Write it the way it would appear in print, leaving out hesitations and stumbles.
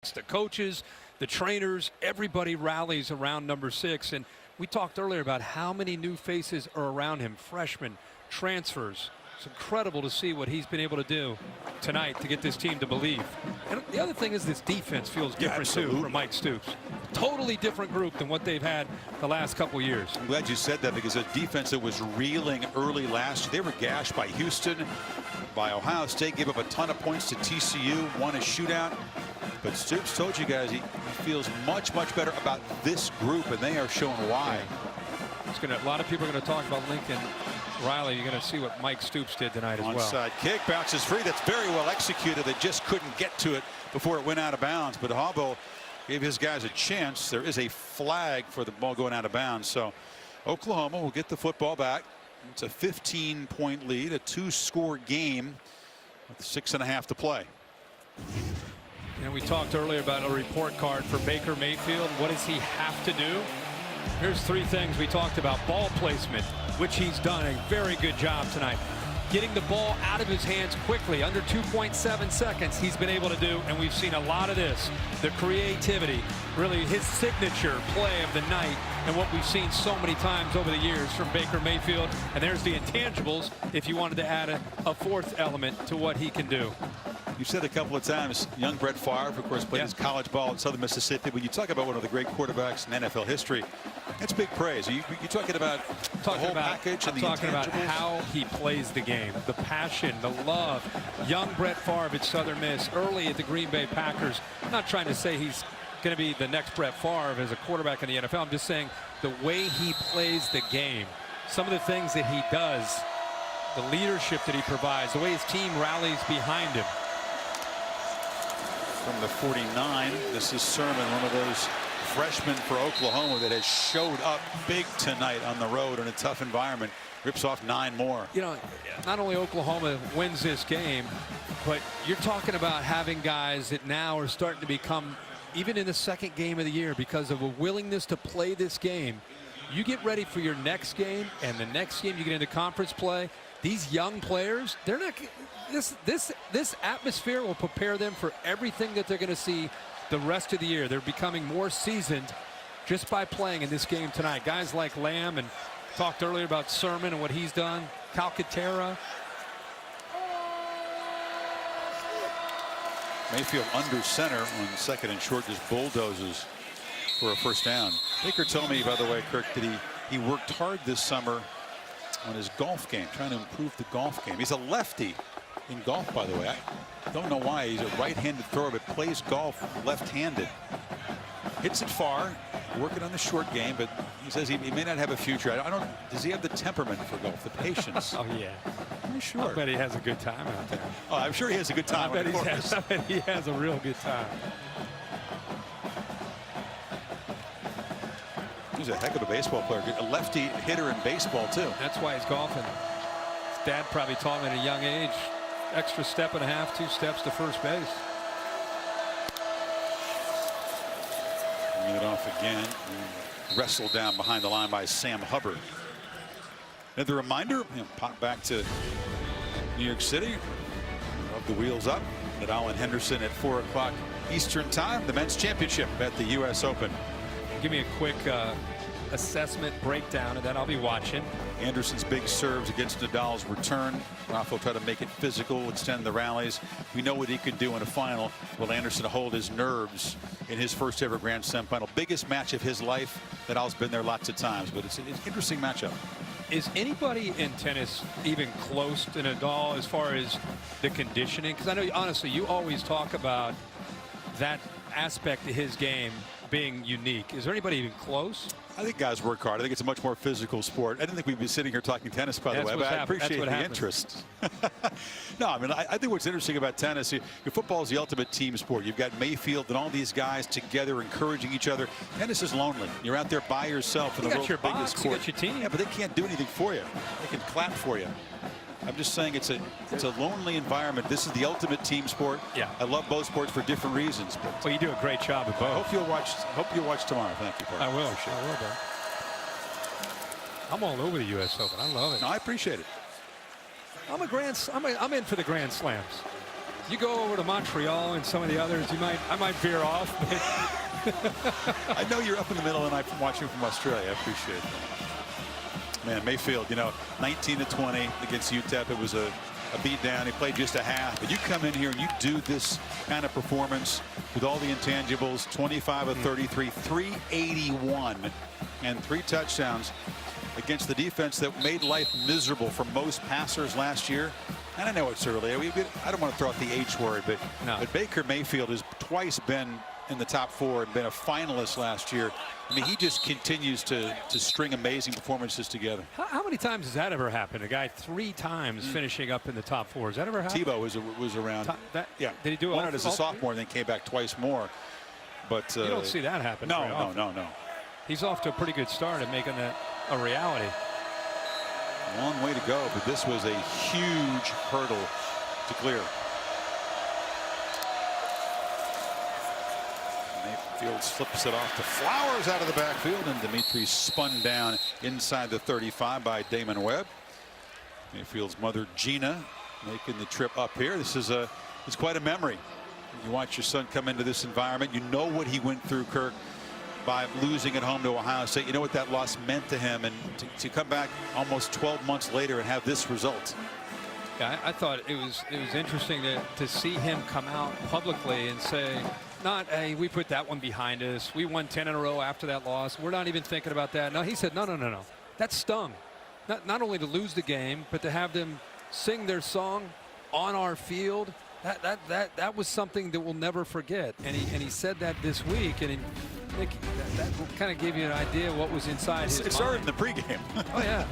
The coaches, the trainers, everybody rallies around number 6. And we talked earlier about how many new faces are around him, freshmen, transfers. It's incredible to see what he's been able to do tonight to get this team to believe. And the other thing is this defense feels different too from Mike Stoops. Totally different group than what they've had the last couple years. I'm glad you said that, because a defense that was reeling early last year. They were gashed by Houston, by Ohio State, gave up a ton of points to TCU, won a shootout. But Stoops told you guys he feels much better about this group, and they are showing why. A lot of people are going to talk about Lincoln Riley. You're going to see what Mike Stoops did tonight as well. Onside kick, bounces free. That's very well executed. They just couldn't get to it before it went out of bounds. But Hobbo gave his guys a chance. There is a flag for the ball going out of bounds. So Oklahoma will get the football back. It's a 15-point lead, a 2-score game with 6.5 to play. And we talked earlier about a report card for Baker Mayfield. What does he have to do? Here's 3 things we talked about. Ball placement, which he's done a very good job tonight. Getting the ball out of his hands quickly, under 2.7 seconds, he's been able to do, and we've seen a lot of this. The creativity, really his signature play of the night, and what we've seen so many times over the years from Baker Mayfield. And there's the intangibles, if you wanted to add a 4th element to what he can do. You said a couple of times, young Brett Favre, of course, played his college ball at Southern Mississippi. When you talk about one of the great quarterbacks in NFL history, that's big praise. You're talking about the whole package and the intangibles? I'm talking about how he plays the game, the passion, the love. Young Brett Favre at Southern Miss, early at the Green Bay Packers. I'm not trying to say he's going to be the next Brett Favre as a quarterback in the NFL. I'm just saying the way he plays the game, some of the things that he does, the leadership that he provides, the way his team rallies behind him. From the 49, this is Sermon, one of those freshmen for Oklahoma that has showed up big tonight on the road in a tough environment. Rips off 9 more. You know, not only Oklahoma wins this game, but you're talking about having guys that now are starting to become, even in the 2nd game of the year, because of a willingness to play this game. You get ready for your next game, and the next game you get into conference play. These young players, they're not. This atmosphere will prepare them for everything that they're going to see the rest of the year. They're becoming more seasoned just by playing in this game tonight. Guys like Lamb, and talked earlier about Sermon and what he's done. Calcaterra. Mayfield under center on 2nd and short, just bulldozes for a 1st down. Baker told me, by the way, Kirk, that he worked hard this summer on his golf game, trying to improve the golf game. He's a lefty in golf, by the way. I don't know why. He's a right-handed thrower, but plays golf left-handed. Hits it far, working on the short game, but he says he may not have a future. I don't. Does he have the temperament for golf, the patience? Oh yeah, I'm sure. I bet he has a good time out there. Oh, I'm sure he has a good time. I bet he has a real good time. He's a heck of a baseball player. A lefty hitter in baseball too. That's why he's golfing. His dad probably taught him at a young age. Extra step and a half, 2 steps to first base. Bringing it off again. Wrestled down behind the line by Sam Hubbard. Another reminder, pop back to New York City. Rub the wheels up at Allen Henderson at 4 o'clock Eastern time. The men's championship at the U.S. Open. Give me a quick assessment breakdown, and then I'll be watching. Anderson's big serves against Nadal's return. Rafa will try to make it physical, extend the rallies. We know what he could do in a final. Will Anderson hold his nerves in his 1st ever Grand Slam final? Biggest match of his life. Nadal's been there lots of times, but it's an interesting matchup. Is anybody in tennis even close to Nadal as far as the conditioning? Because I know, honestly, you always talk about that aspect of his game being unique. Is there anybody even close? I think guys work hard. I think it's a much more physical sport. I didn't think we'd be sitting here talking tennis, by the way, but I appreciate the interest. No, I mean, I think what's interesting about tennis, your football is the ultimate team sport. You've got Mayfield and all these guys together encouraging each other. Tennis is lonely. You're out there by yourself in the world's biggest court. You got your team. Yeah, but they can't do anything for you. They can clap for you. I'm just saying it's a lonely environment. This is the ultimate team sport. Yeah. I love both sports for different reasons. But well, you do a great job at both. I hope you'll watch tomorrow. Thank you, Parker. I will. I will, bro. I'm all over the U.S. Open. I love it. No, I appreciate it. I'm in for the Grand Slams. You go over to Montreal and some of the others, I might veer off. I know you're up in the middle of the night from watching from Australia. I appreciate that. Man, Mayfield, 19-20 against UTEP. It was a beat down. He played just a half. But you come in here and you do this kind of performance with all the intangibles. 25 of 33, 381, and 3 touchdowns against the defense that made life miserable for most passers last year. And I know it's early. I don't want to throw out the H word, but Baker Mayfield has twice been in the top 4 and been a finalist last year. I mean, he just continues to string amazing performances together. How many times has that ever happened? A guy 3 times finishing up in the top 4. Has that ever happened? Tebow was around. Yeah. Did he do it? Won it as a sophomore, and then came back twice more. But you don't see that happen. No. He's off to a pretty good start at making that a reality. A long way to go, but this was a huge hurdle to clear. Mayfield slips it off to Flowers out of the backfield, and Dimitri spun down inside the 35 by Damon Webb. Mayfield's mother Gina making the trip up here. This is it's quite a memory. You watch your son come into this environment. You know what he went through, Kirk, by losing at home to Ohio State. You know what that loss meant to him, and to come back almost 12 months later and have this result. Yeah, I thought it was interesting to see him come out publicly and say, not, hey, we put that one behind us. We won 10 in a row after that loss. We're not even thinking about that. No, he said, no. That stung. Not only to lose the game, but to have them sing their song on our field. That was something that we'll never forget. And he said that this week, and that kind of gave you an idea of what was inside his mind. It started in the pregame. Oh yeah.